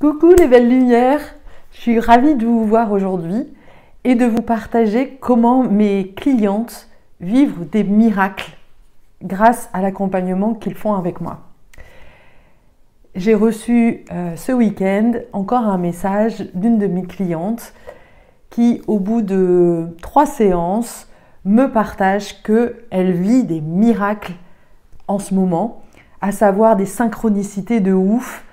Coucou les belles lumières, je suis ravie de vous voir aujourd'hui et de vous partager comment mes clientes vivent des miracles grâce à l'accompagnement qu'ils font avec moi. J'ai reçu ce week-end encore un message d'une de mes clientes qui, au bout de 3 séances, me partage qu'elle vit des miracles en ce moment, à savoir des synchronicités de ouf.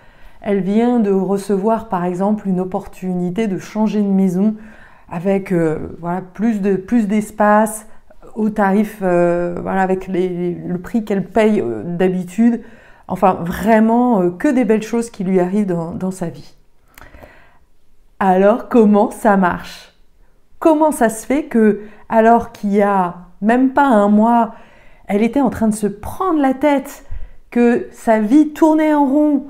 Elle vient de recevoir par exemple une opportunité de changer de maison avec plus d'espace au tarif, avec le prix qu'elle paye d'habitude. Enfin vraiment que des belles choses qui lui arrivent dans sa vie. Alors comment ça marche? Comment ça se fait que, alors qu'il y a même pas un mois, elle était en train de se prendre la tête, que sa vie tournait en rond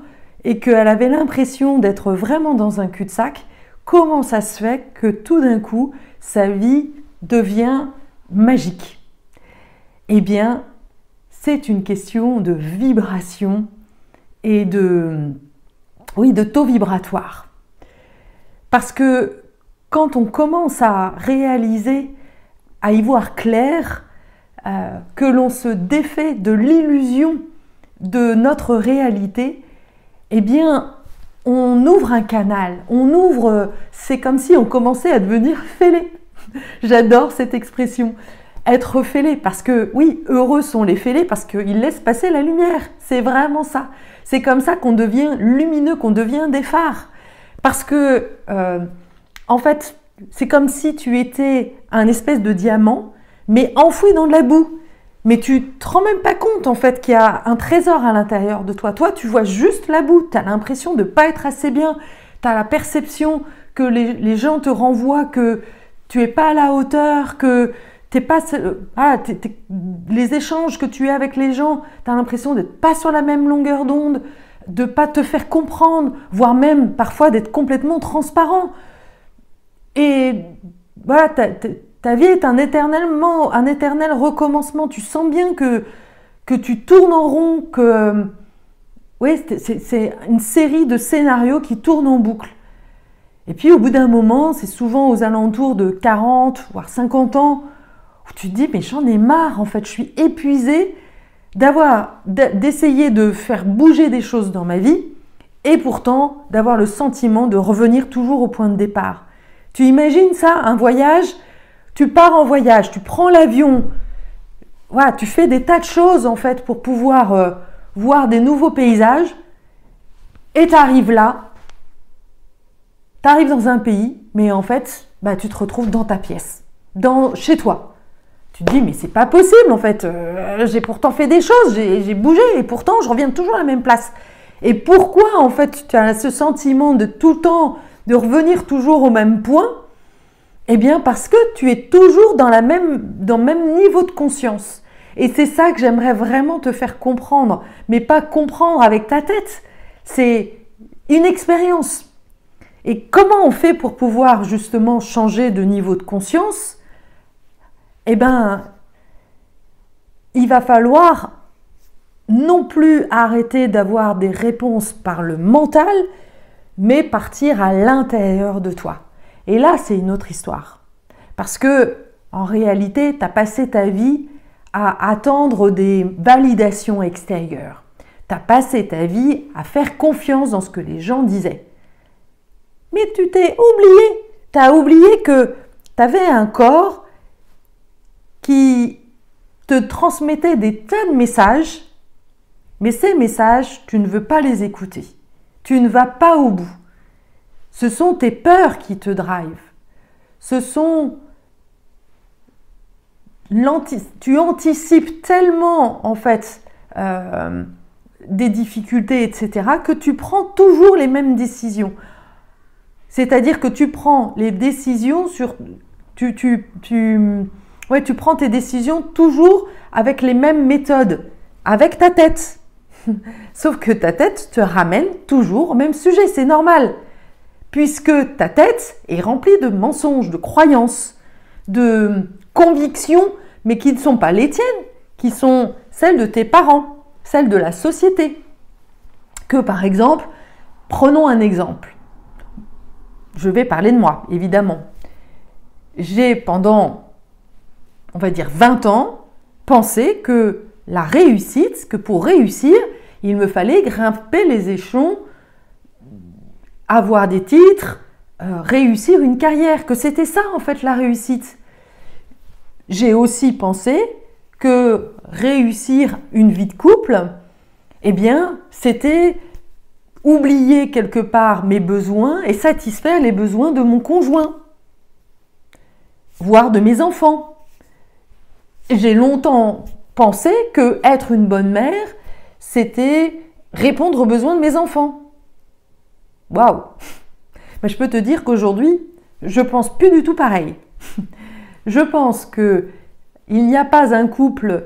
et qu'elle avait l'impression d'être vraiment dans un cul-de-sac, comment ça se fait que tout d'un coup, sa vie devient magique? Eh bien, c'est une question de vibration et de taux vibratoire. Parce que quand on commence à réaliser, à y voir clair, que l'on se défait de l'illusion de notre réalité, eh bien, on ouvre un canal, c'est comme si on commençait à devenir fêlé. J'adore cette expression, être fêlé, parce que oui, heureux sont les fêlés parce qu'ils laissent passer la lumière, c'est vraiment ça. C'est comme ça qu'on devient lumineux, qu'on devient des phares. Parce que, en fait, c'est comme si tu étais un espèce de diamant, mais enfoui dans de la boue. Mais tu ne te rends même pas compte en fait qu'il y a un trésor à l'intérieur de toi. Toi, tu vois juste la boue, tu as l'impression de ne pas être assez bien, tu as la perception que les gens te renvoient, que tu n'es pas à la hauteur, que t'es pas, les échanges que tu as avec les gens, tu as l'impression d'être pas sur la même longueur d'onde, de ne pas te faire comprendre, voire même parfois d'être complètement transparent. Et voilà, ta vie est un éternel recommencement. Tu sens bien que tu tournes en rond, c'est une série de scénarios qui tournent en boucle. Et puis au bout d'un moment, c'est souvent aux alentours de 40, voire 50 ans, où tu te dis, mais j'en ai marre en fait, je suis épuisée d'essayer de faire bouger des choses dans ma vie, et pourtant d'avoir le sentiment de revenir toujours au point de départ. Tu imagines ça, un voyage? Tu pars en voyage, tu prends l'avion, voilà, tu fais des tas de choses en fait pour pouvoir voir des nouveaux paysages, et tu arrives là, tu arrives dans un pays, mais en fait, tu te retrouves dans ta pièce, chez toi. Tu te dis, mais c'est pas possible en fait, j'ai pourtant fait des choses, j'ai bougé, et pourtant je reviens toujours à la même place. Et pourquoi en fait tu as ce sentiment de tout le temps, de revenir toujours au même point? Eh bien parce que tu es toujours dans le même niveau de conscience. Et c'est ça que j'aimerais vraiment te faire comprendre. Mais pas comprendre avec ta tête. C'est une expérience. Et comment on fait pour pouvoir justement changer de niveau de conscience? Eh bien, il va falloir non plus arrêter d'avoir des réponses par le mental, mais partir à l'intérieur de toi. Et là, c'est une autre histoire. Parce que, en réalité, tu as passé ta vie à attendre des validations extérieures. Tu as passé ta vie à faire confiance dans ce que les gens disaient. Mais tu t'es oublié. Tu as oublié que tu avais un corps qui te transmettait des tas de messages, mais ces messages, tu ne veux pas les écouter. Tu ne vas pas au bout. Ce sont tes peurs qui te drivent. Tu anticipes tellement en fait des difficultés, etc., que tu prends toujours les mêmes décisions. C'est-à-dire que tu prends les décisions tu prends tes décisions toujours avec les mêmes méthodes, avec ta tête. Sauf que ta tête te ramène toujours au même sujet, c'est normal. Puisque ta tête est remplie de mensonges, de croyances, de convictions, mais qui ne sont pas les tiennes, qui sont celles de tes parents, celles de la société. Que par exemple, prenons un exemple. je vais parler de moi, évidemment. J'ai pendant, on va dire 20 ans, pensé que la réussite, que pour réussir, il me fallait grimper les échelons, avoir des titres, réussir une carrière, que c'était ça en fait la réussite. J'ai aussi pensé que réussir une vie de couple, eh bien, c'était oublier quelque part mes besoins et satisfaire les besoins de mon conjoint, voire de mes enfants. J'ai longtemps pensé que être une bonne mère, c'était répondre aux besoins de mes enfants. Waouh! Mais je peux te dire qu'aujourd'hui, je pense plus du tout pareil. Je pense que il n'y a pas un couple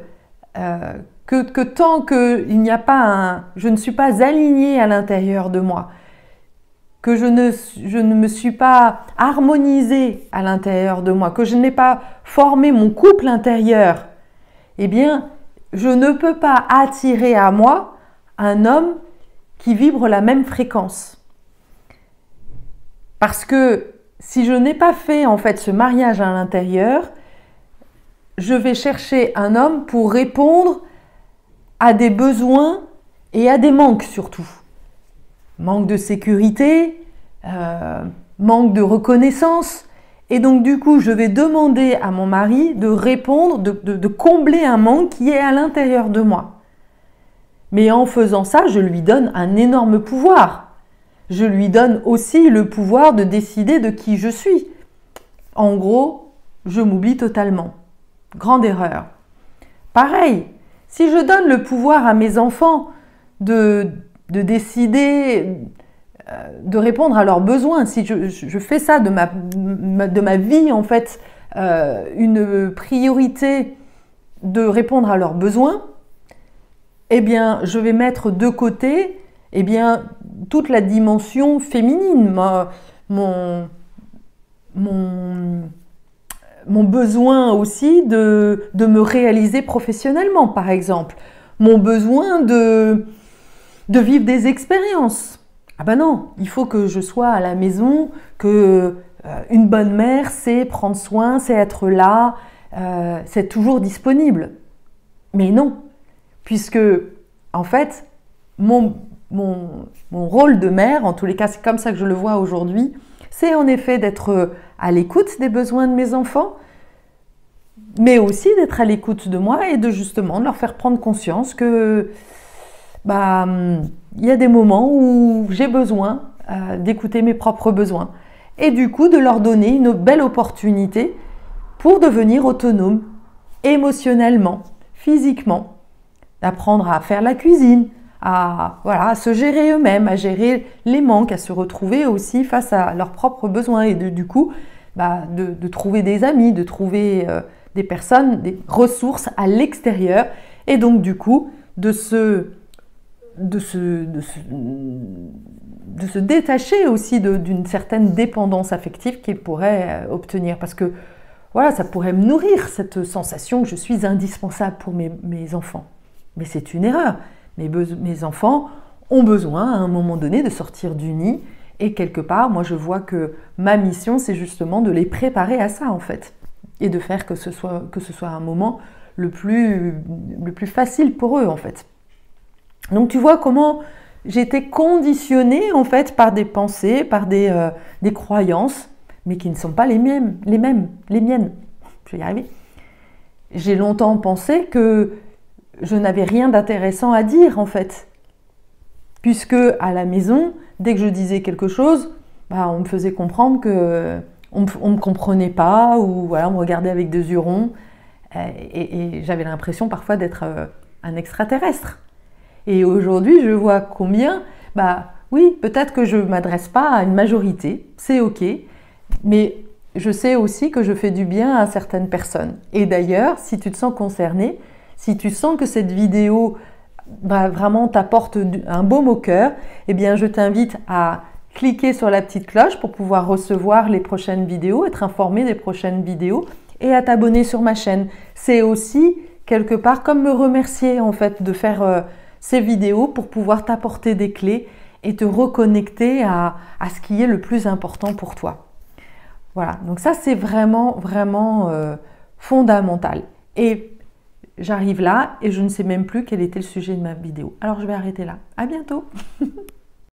que tant que il n'y a pas je ne suis pas alignée à l'intérieur de moi, que je ne me suis pas harmonisée à l'intérieur de moi, que je n'ai pas formé mon couple intérieur, eh bien, je ne peux pas attirer à moi un homme qui vibre la même fréquence. Parce que si je n'ai pas fait en fait ce mariage à l'intérieur, je vais chercher un homme pour répondre à des besoins et à des manques surtout. Manque de sécurité, manque de reconnaissance. Et donc du coup, je vais demander à mon mari de répondre, de combler un manque qui est à l'intérieur de moi. Mais en faisant ça, je lui donne un énorme pouvoir. Je lui donne aussi le pouvoir de décider de qui je suis. En gros, je m'oublie totalement. Grande erreur. Pareil, si je donne le pouvoir à mes enfants de décider, de répondre à leurs besoins, si je fais ça de ma vie, en fait, une priorité de répondre à leurs besoins, eh bien, je vais mettre de côté, eh bien, toute la dimension féminine, mon besoin aussi de me réaliser professionnellement, par exemple. Mon besoin de vivre des expériences. Ah ben non, il faut que je sois à la maison, que une bonne mère, c'est prendre soin, c'est être là, c'est toujours disponible. Mais non, puisque, en fait, mon rôle de mère, en tous les cas, c'est comme ça que je le vois aujourd'hui, c'est en effet d'être à l'écoute des besoins de mes enfants, mais aussi d'être à l'écoute de moi et de justement de leur faire prendre conscience que il y a des moments où j'ai besoin d'écouter mes propres besoins et du coup de leur donner une belle opportunité pour devenir autonome émotionnellement, physiquement, d'apprendre à faire la cuisine, à se gérer eux-mêmes, à gérer les manques, à se retrouver aussi face à leurs propres besoins et du coup de trouver des amis, de trouver des personnes, des ressources à l'extérieur et donc du coup de se détacher aussi d'une certaine dépendance affective qu'ils pourraient obtenir parce que voilà, ça pourrait me nourrir cette sensation que je suis indispensable pour mes enfants. Mais c'est une erreur. Mes enfants ont besoin à un moment donné de sortir du nid et quelque part, moi je vois que ma mission c'est justement de les préparer à ça en fait et de faire que ce soit un moment le plus facile pour eux en fait. Donc tu vois comment j'étais conditionnée en fait par des pensées, par des croyances, mais qui ne sont pas les miennes. Je vais y arriver. J'ai longtemps pensé que je n'avais rien d'intéressant à dire en fait, puisque à la maison, dès que je disais quelque chose, on me faisait comprendre que on me comprenait pas ou voilà, on me regardait avec des yeux ronds et j'avais l'impression parfois d'être un extraterrestre. Et aujourd'hui, je vois combien, oui, peut-être que je ne m'adresse pas à une majorité, c'est ok, mais je sais aussi que je fais du bien à certaines personnes. Et d'ailleurs, si tu te sens concerné, si tu sens que cette vidéo vraiment t'apporte un baume au cœur, eh bien je t'invite à cliquer sur la petite cloche pour pouvoir recevoir les prochaines vidéos, être informé des prochaines vidéos et à t'abonner sur ma chaîne. C'est aussi quelque part comme me remercier en fait de faire ces vidéos pour pouvoir t'apporter des clés et te reconnecter à ce qui est le plus important pour toi. Voilà, donc ça c'est vraiment, vraiment fondamental. Et j'arrive là et je ne sais même plus quel était le sujet de ma vidéo. Alors je vais arrêter là. À bientôt.